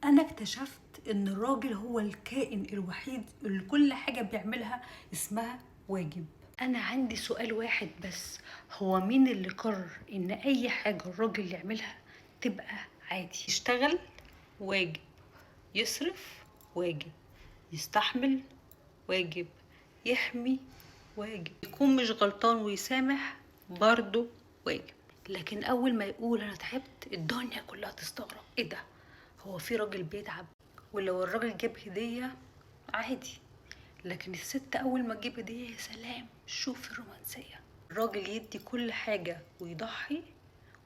انا اكتشفت ان الراجل هو الكائن الوحيد اللي كل حاجة بيعملها اسمها واجب. انا عندي سؤال واحد بس، هو مين اللي قرر ان اي حاجة الراجل يعملها تبقى عادي؟ يشتغل واجب، يصرف واجب، يستحمل واجب، يحمي واجب، يكون مش غلطان ويسامح برضه واجب. لكن اول ما يقول انا تعبت الدنيا كلها تستغرب، ايه ده؟ هو في راجل بيتعب؟ ولو الراجل جاب هدية عادي، لكن الست اول ما تجيب هدية يا سلام، شوف الرومانسية. الراجل يدي كل حاجة ويضحي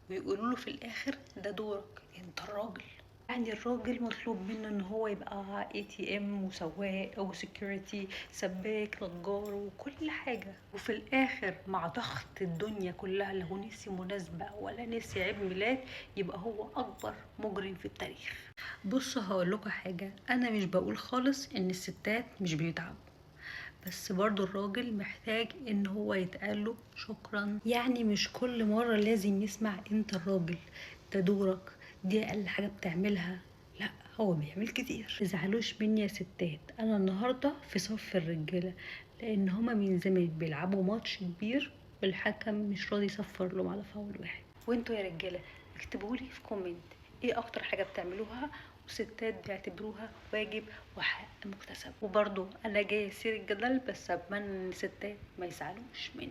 ويقولوا له في الاخر ده دورك انت الراجل. يعني الراجل مطلوب منه ان هو يبقى ATM وسواق او سكيورتي، سباك، نجار وكل حاجة، وفي الاخر مع ضغط الدنيا كلها لو نسي مناسبة ولا نسي عيد ميلاد يبقى هو اكبر مجرم في التاريخ. بص هقول لكم حاجة، انا مش بقول خالص ان الستات مش بيتعبوا، بس برضو الراجل محتاج ان هو يتقاله شكرا. يعني مش كل مرة لازم يسمع انت الراجل ده دورك، دي اقل حاجة بتعملها. لا، هو بيعمل كتير. متزعلوش مني يا ستات، انا النهاردة في صف الرجالة، لان هما من زمان بيلعبوا ماتش كبير والحكم مش راضي يصفر لهم على فاول واحد. وانتوا يا رجالة اكتبولي في كومنت ايه اكتر حاجة بتعملوها وستات بيعتبروها واجب وحق مكتسب. وبرضو انا جاي اسير الجدل، بس اتمنى ان الستات ما يزعلوش مني.